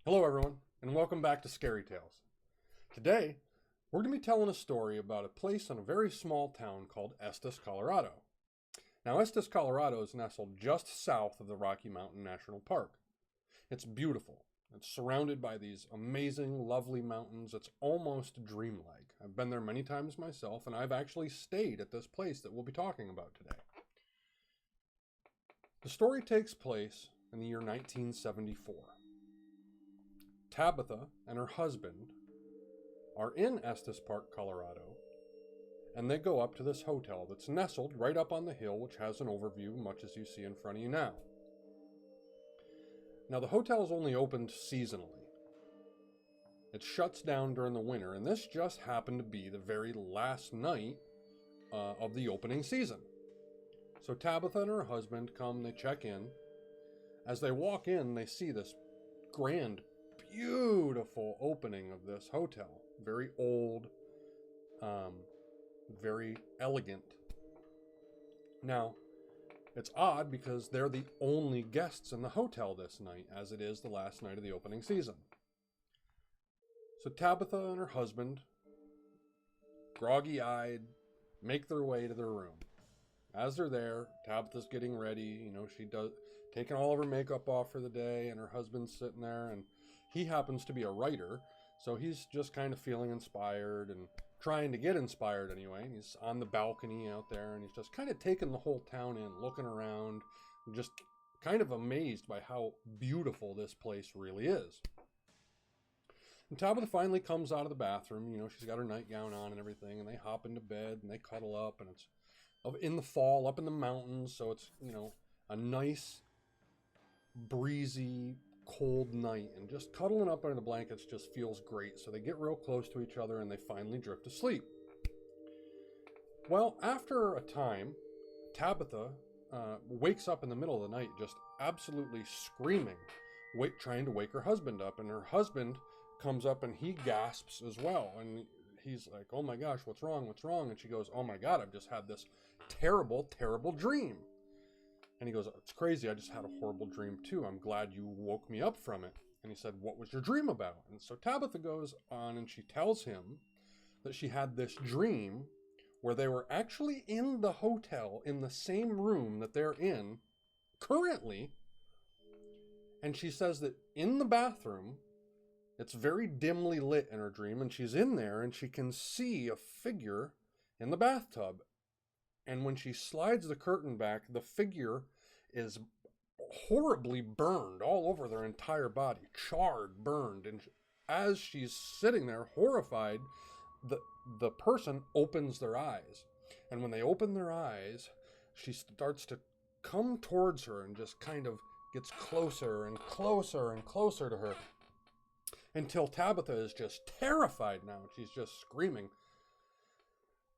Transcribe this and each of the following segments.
Hello, everyone, and welcome back to Scary Tales. Today, we're going to be telling a story about a place in a very small town called Estes, Colorado. Now, Estes, Colorado is nestled just south of the Rocky Mountain National Park. It's beautiful. It's surrounded by these amazing, lovely mountains. It's almost dreamlike. I've been there many times myself, and I've actually stayed at this place that we'll be talking about today. The story takes place in the year 1974. Tabitha and her husband are in Estes Park, Colorado, and they go up to this hotel that's nestled right up on the hill, which has an overview much as you see in front of you now. Now, the hotel is only opened seasonally. It shuts down during the winter, and this just happened to be the very last night of the opening season. So Tabitha and her husband come, they check in. As they walk in, they see this grand, beautiful opening of this hotel. Very old, very elegant. Now, it's odd because they're the only guests in the hotel this night, as it is the last night of the opening season. So Tabitha and her husband, groggy-eyed, make their way to their room. As they're there, Tabitha's getting ready. Taking all of her makeup off for the day, and her husband's sitting there, and he happens to be a writer, so he's just kind of feeling inspired and trying to get inspired anyway. And he's on the balcony out there, and he's just kind of taking the whole town in, looking around, just kind of amazed by how beautiful this place really is. And Tabitha finally comes out of the bathroom. She's got her nightgown on and everything, and they hop into bed, and they cuddle up, and it's in the fall, up in the mountains, so it's, a nice, breezy, cold night, and just cuddling up under the blankets just feels great. So they get real close to each other and they finally drift to sleep. Well, after a time, Tabitha wakes up in the middle of the night just absolutely screaming, trying to wake her husband up, and her husband comes up and he gasps as well, and he's like, "Oh my gosh, what's wrong? What's wrong?" And she goes, "Oh my God, I've just had this terrible, terrible dream." And he goes, "It's crazy. I just had a horrible dream too. I'm glad you woke me up from it." And he said, "What was your dream about?" And so Tabitha goes on and she tells him that she had this dream where they were actually in the hotel in the same room that they're in currently. And she says that in the bathroom, it's very dimly lit in her dream, and she's in there and she can see a figure in the bathtub. And when she slides the curtain back, the figure is horribly burned all over their entire body, charred, burned. And as she's sitting there horrified, the person opens their eyes. And when they open their eyes, she starts to come towards her and just kind of gets closer and closer and closer to her, until Tabitha is just terrified now. She's just screaming.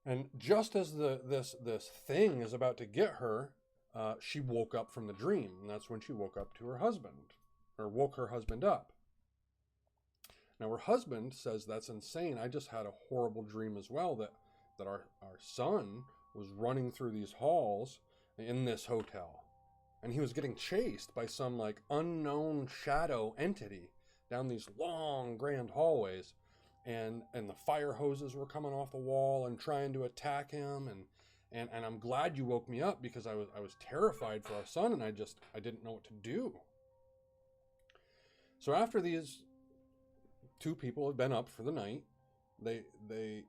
And just as this thing is about to get her, she woke up from the dream. And that's when she woke up to her husband, or woke her husband up. Now her husband says, "That's insane. I just had a horrible dream as well, that our son was running through these halls in this hotel. And he was getting chased by some unknown shadow entity down these long grand hallways. And the fire hoses were coming off the wall and trying to attack him. And I'm glad you woke me up, because I was terrified for our son, and I didn't know what to do." So after these two people have been up for the night, they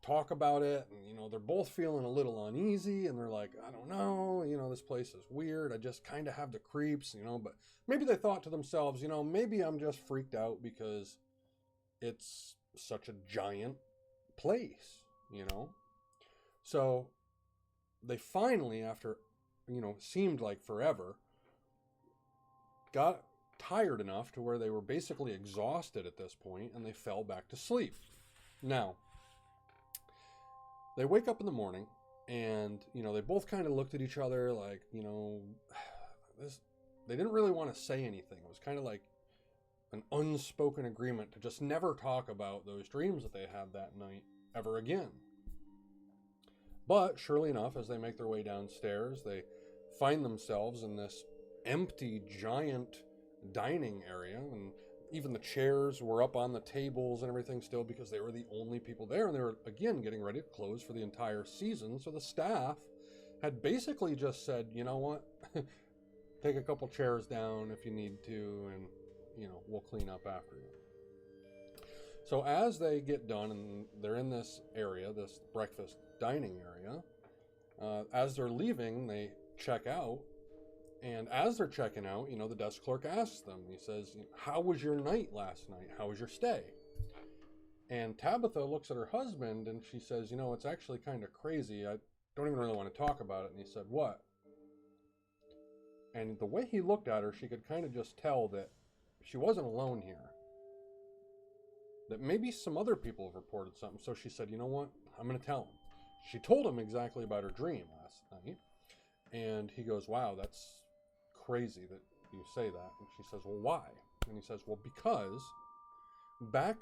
talk about it, and they're both feeling a little uneasy, and they're like, "I don't know, this place is weird. I just kind of have the creeps, but maybe they thought to themselves, maybe I'm just freaked out because it's such a giant place, So they finally, after, seemed like forever, got tired enough to where they were basically exhausted at this point, and they fell back to sleep. Now, they wake up in the morning, and, they both kind of looked at each other like, they didn't really want to say anything. It was kind of like an unspoken agreement to just never talk about those dreams that they had that night ever again. But surely enough, as they make their way downstairs, they find themselves in this empty, giant dining area, and even the chairs were up on the tables and everything still, because they were the only people there, and they were again getting ready to close for the entire season. So the staff had basically just said, you know what, take a couple chairs down if you need to, and we'll clean up after you. So as they get done and they're in this area, this breakfast dining area, as they're leaving, they check out. And as they're checking out, the desk clerk asks them, he says, how was your night last night? How was your stay? And Tabitha looks at her husband and she says, it's actually kind of crazy. I don't even really want to talk about it. And he said, what? And the way he looked at her, she could kind of just tell that she wasn't alone here. That maybe some other people have reported something. So she said, you know what? I'm going to tell him. She told him exactly about her dream last night. And he goes, wow, that's crazy that you say that. And she says, well, why? And he says, well, because back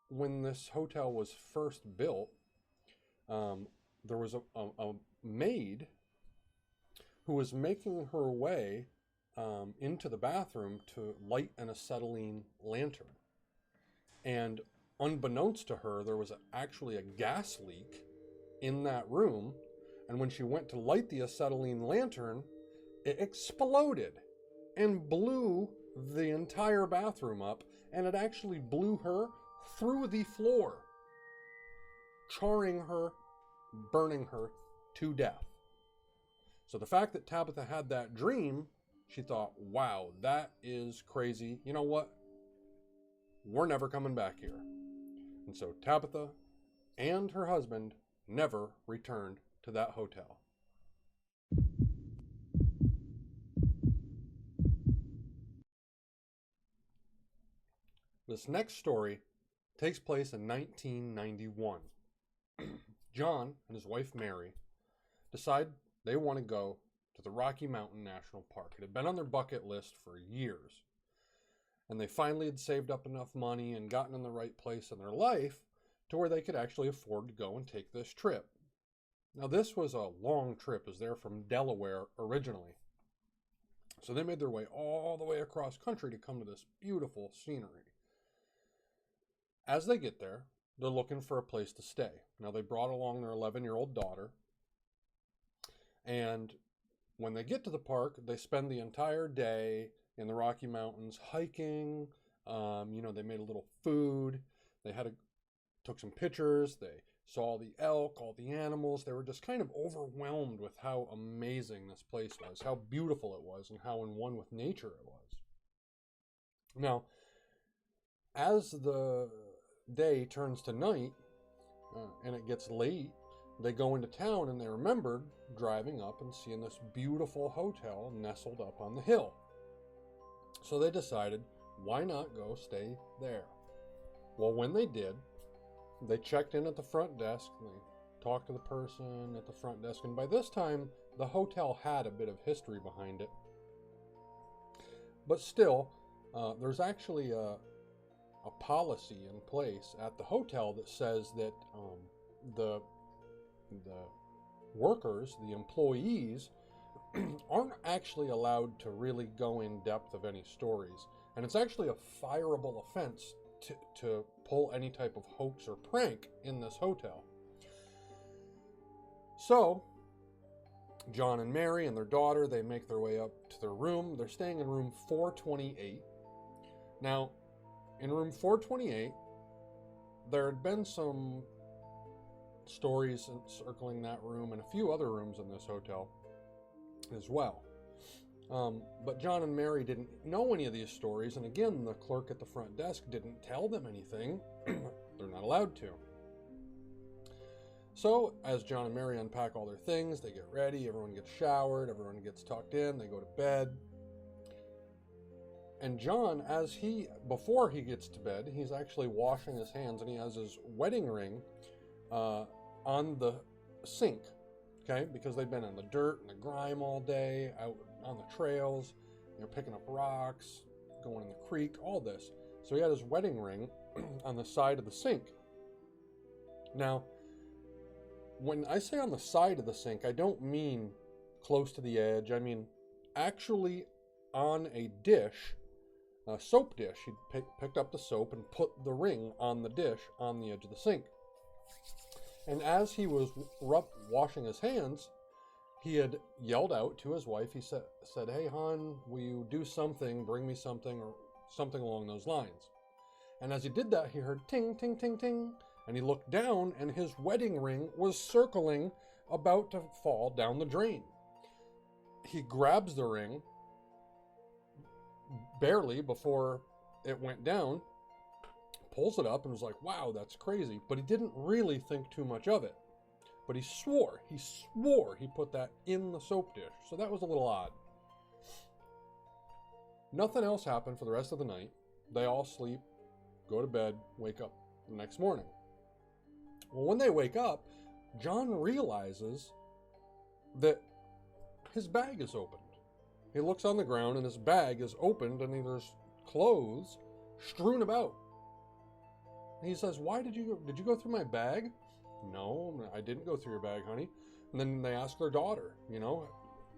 when this hotel was first built, there was a maid who was making her way into the bathroom to light an acetylene lantern. And unbeknownst to her, there was actually a gas leak in that room. And when she went to light the acetylene lantern, it exploded and blew the entire bathroom up, and it actually blew her through the floor, charring her, burning her to death. So the fact that Tabitha had that dream, she thought, wow, that is crazy. You know what? We're never coming back here. And so Tabitha and her husband never returned to that hotel. This next story takes place in 1991. John and his wife Mary decide they want to go to the Rocky Mountain National Park. It had been on their bucket list for years. And they finally had saved up enough money and gotten in the right place in their life to where they could actually afford to go and take this trip. Now, this was a long trip, as they're from Delaware originally. So they made their way all the way across country to come to this beautiful scenery. As they get there, they're looking for a place to stay. Now, they brought along their 11-year-old daughter. And when they get to the park, they spend the entire day in the Rocky Mountains hiking. They made a little food. They took some pictures. They saw the elk, all the animals. They were just kind of overwhelmed with how amazing this place was, how beautiful it was, and how in one with nature it was. Now, as the day turns to night and it gets late, they go into town and they remembered driving up and seeing this beautiful hotel nestled up on the hill. So they decided, why not go stay there? Well, when they did, they checked in at the front desk. They talked to the person at the front desk. And by this time, the hotel had a bit of history behind it. But still, there's actually a policy in place at the hotel that says that the workers, the employees, aren't actually allowed to really go in depth of any stories. And it's actually a fireable offense to pull any type of hoax or prank in this hotel. So, John and Mary and their daughter, they make their way up to their room. They're staying in room 428. Now, in room 428, there had been some stories circling that room and a few other rooms in this hotel as well. But John and Mary didn't know any of these stories, and again, the clerk at the front desk didn't tell them anything. They're not allowed to. So, as John and Mary unpack all their things, they get ready, everyone gets showered, everyone gets tucked in, they go to bed. And John, before he gets to bed, he's actually washing his hands, and he has his wedding ring on the sink, okay? Because they've been in the dirt and the grime all day, out on the trails, picking up rocks, going in the creek, all this. So he had his wedding ring on the side of the sink. Now, when I say on the side of the sink, I don't mean close to the edge. I mean actually on a dish soap dish. He picked up the soap and put the ring on the dish on the edge of the sink. And as he was washing his hands, he had yelled out to his wife. He said, "Hey, hon, will you do something? Bring me something," or something along those lines. And as he did that, he heard ting, ting, ting, ting. And he looked down, and his wedding ring was circling, about to fall down the drain. He grabs the ring, barely before it went down, pulls it up, and was like, "Wow, that's crazy." But he didn't really think too much of it. But he swore he put that in the soap dish. So that was a little odd. Nothing else happened for the rest of the night. They all sleep, go to bed, wake up the next morning. Well, when they wake up, John realizes that his bag is opened. He looks on the ground and his bag is opened, and there's clothes strewn about. And he says, "Why did you go through my bag?" "No, I didn't go through your bag, honey." And then they ask their daughter,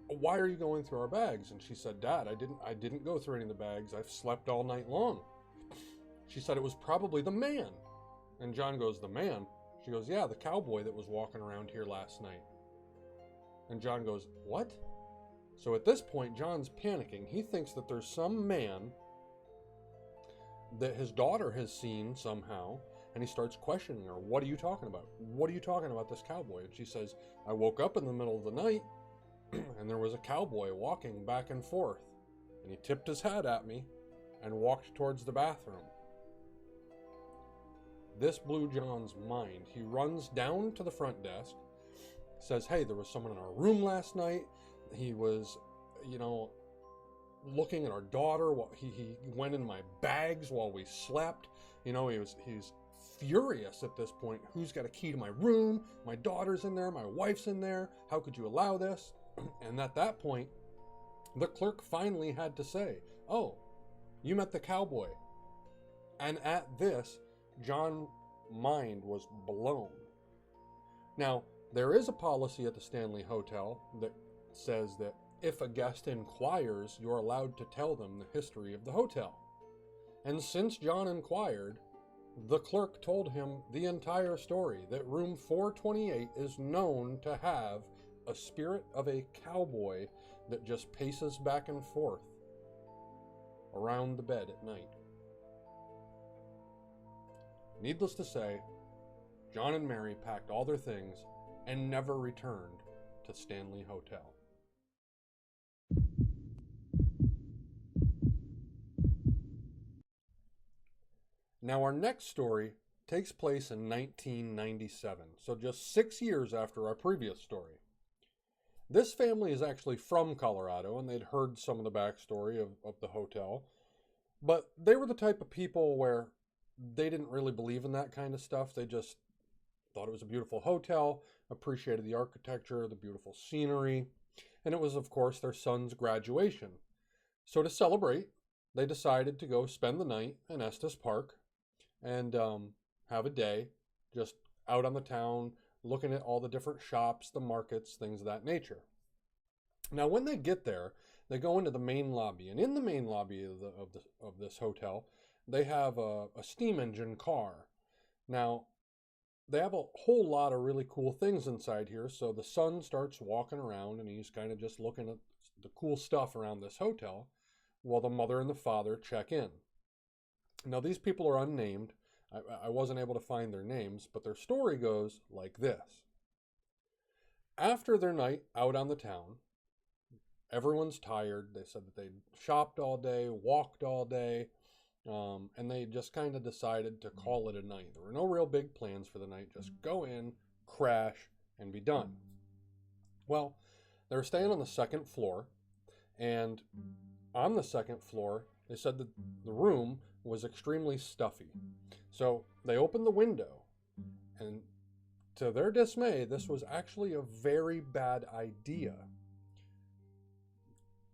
"Why are you going through our bags?" And she said, "Dad, I didn't go through any of the bags. I've slept all night long." She said, "It was probably the man." And John goes, "The man?" She goes, "Yeah, the cowboy that was walking around here last night." And John goes, "What?" So at this point, John's panicking. He thinks that there's some man that his daughter has seen somehow, and he starts questioning her. "What are you talking about? What are you talking about, this cowboy?" And she says, "I woke up in the middle of the night, and there was a cowboy walking back and forth, and he tipped his hat at me and walked towards the bathroom." This blew John's mind. He runs down to the front desk, says, "Hey, there was someone in our room last night. He was, looking at our daughter. He went in my bags while we slept." He's furious at this point. "Who's got a key to my room? My daughter's in there. My wife's in there. How could you allow this?" And at that point, the clerk finally had to say, "Oh, you met the cowboy." And at this, John's mind was blown. Now, there is a policy at the Stanley Hotel that says that if a guest inquires, you're allowed to tell them the history of the hotel. And since John inquired, the clerk told him the entire story, that room 428 is known to have a spirit of a cowboy that just paces back and forth around the bed at night. Needless to say, John and Mary packed all their things and never returned to Stanley Hotel. Now, our next story takes place in 1997, so just 6 years after our previous story. This family is actually from Colorado, and they'd heard some of the backstory of the hotel, but they were the type of people where they didn't really believe in that kind of stuff. They just thought it was a beautiful hotel, appreciated the architecture, the beautiful scenery, and it was, of course, their son's graduation. So to celebrate, they decided to go spend the night in Estes Park and have a day just out on the town, looking at all the different shops, the markets, things of that nature. Now, when they get there, they go into the main lobby, and in the main lobby of this hotel, they have a steam engine car. Now, they have a whole lot of really cool things inside here. So the son starts walking around, and he's kind of just looking at the cool stuff around this hotel while the mother and the father check in. Now, these people are unnamed. I wasn't able to find their names, but their story goes like this. After their night out on the town, everyone's tired. They said that they'd shopped all day, walked all day, and they just kind of decided to call it a night. There were no real big plans for the night. Just go in, crash, and be done. Well, they were staying on the second floor, and on the second floor, they said that the room was extremely stuffy. So they opened the window, and to their dismay, this was actually a very bad idea.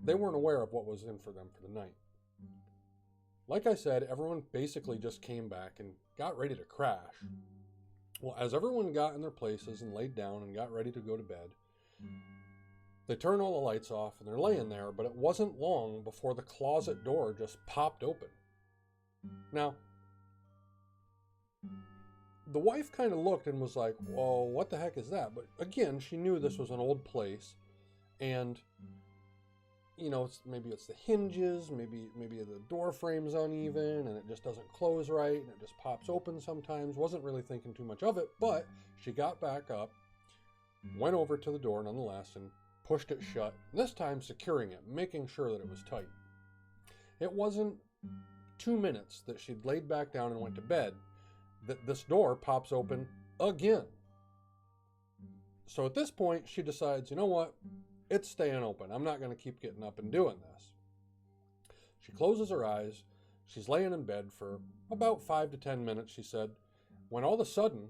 They weren't aware of what was in for them for the night. Like I said, everyone basically just came back and got ready to crash. Well, as everyone got in their places and laid down and got ready to go to bed, They turn all the lights off and they're laying there, but it wasn't long before the closet door just popped open. Now, the wife kind of looked and was like, well, what the heck is that? But again, she knew this was an old place, and maybe it's the hinges, maybe the door frame's uneven and it just doesn't close right and it just pops open sometimes. Wasn't really thinking too much of it, but she got back up, went over to the door nonetheless, and pushed it shut, this time securing it, making sure that it was tight. It wasn't 2 minutes that she'd laid back down and went to bed that this door pops open again. So at this point, she decides, you know what? It's staying open. I'm not going to keep getting up and doing this. She closes her eyes. She's laying in bed for about 5 to 10 minutes, she said, when all of a sudden,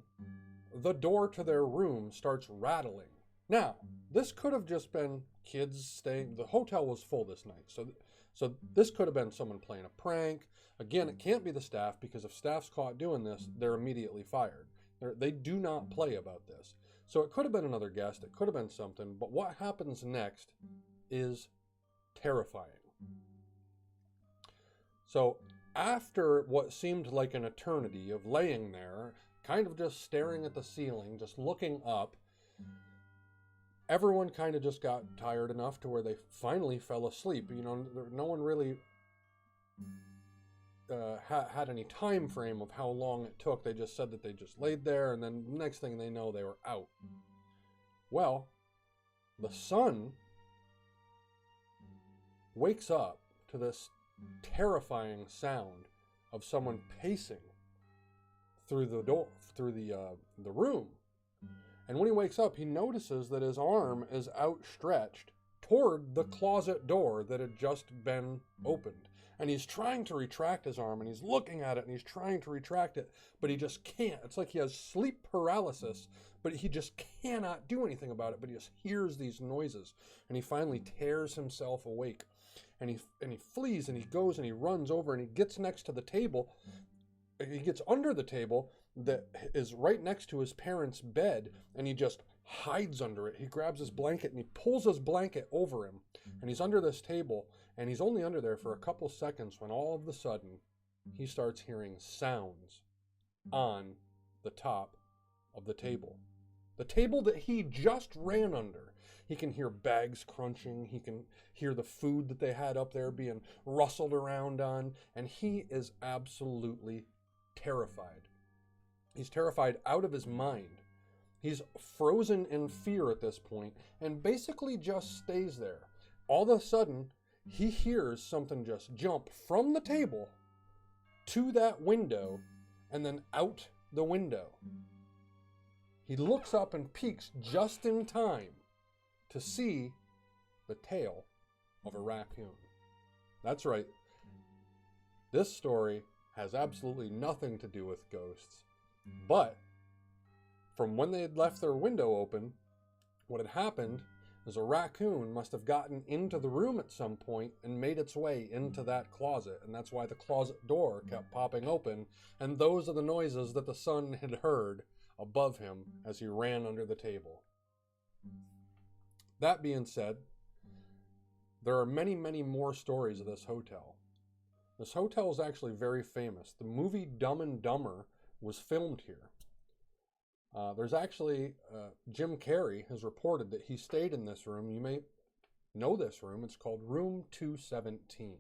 the door to their room starts rattling. Now, this could have just been kids staying. The hotel was full this night. So this could have been someone playing a prank. Again, it can't be the staff, because if staff's caught doing this, they're immediately fired. They do not play about this. So it could have been another guest. It could have been something. But what happens next is terrifying. So after what seemed like an eternity of laying there, kind of just staring at the ceiling, just looking up, everyone kind of just got tired enough to where they finally fell asleep. No one really had any time frame of how long it took. They just said that they just laid there, and then the next thing they know, they were out. Well, the son wakes up to this terrifying sound of someone pacing through the door, through the room. And when he wakes up, he notices that his arm is outstretched toward the closet door that had just been opened. And he's trying to retract his arm, and he's looking at it, and he's trying to retract it, but he just can't. It's like he has sleep paralysis, but he just cannot do anything about it, but he just hears these noises. And he finally tears himself awake. And he flees, and he goes, and he runs over, and he gets next to the table. He gets under the table that is right next to his parents' bed, and he just hides under it. He grabs his blanket, and he pulls his blanket over him, and he's under this table, and he's only under there for a couple seconds when all of a sudden he starts hearing sounds on the top of the table. The table that he just ran under. He can hear bags crunching. He can hear the food that they had up there being rustled around on, and he is absolutely terrified. He's terrified out of his mind. He's frozen in fear at this point and basically just stays there. All of a sudden, he hears something just jump from the table to that window and then out the window. He looks up and peeks just in time to see the tail of a raccoon. That's right. This story has absolutely nothing to do with ghosts. But from when they had left their window open, what had happened is a raccoon must have gotten into the room at some point and made its way into that closet. And that's why the closet door kept popping open. And those are the noises that the son had heard above him as he ran under the table. That being said, there are many, many more stories of this hotel. This hotel is actually very famous. The movie Dumb and Dumber was filmed here. There's actually, Jim Carrey has reported that he stayed in this room. You may know this room. It's called Room 217.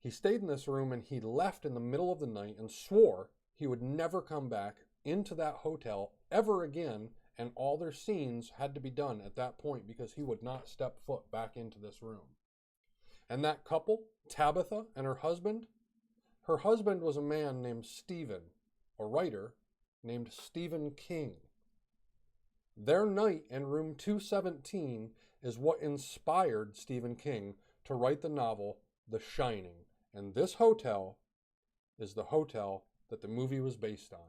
He stayed in this room and he left in the middle of the night and swore he would never come back into that hotel ever again, and all their scenes had to be done at that point because he would not step foot back into this room. And that couple, Tabitha and her husband was a man named Stephen, a writer named Stephen King. Their night in room 217 is what inspired Stephen King to write the novel The Shining. And this hotel is the hotel that the movie was based on.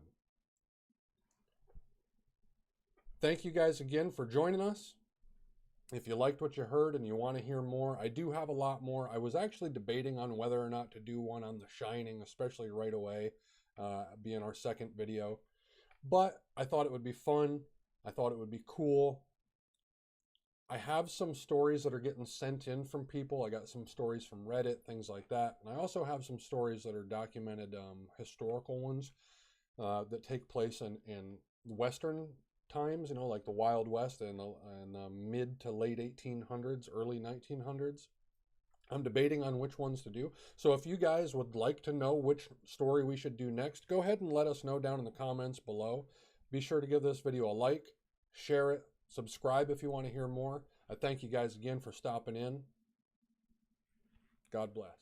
Thank you guys again for joining us. If you liked what you heard and you want to hear more, I do have a lot more. I was actually debating on whether or not to do one on The Shining, especially right away, being our second video. But I thought it would be fun. I thought it would be cool. I have some stories that are getting sent in from people. I got some stories from Reddit, things like that. And I also have some stories that are documented, historical ones that take place in Western times, like the Wild West and the mid to late 1800s, early 1900s. I'm debating on which ones to do. So if you guys would like to know which story we should do next, go ahead and let us know down in the comments below. Be sure to give this video a like, share it, subscribe if you want to hear more. I thank you guys again for stopping in. God bless.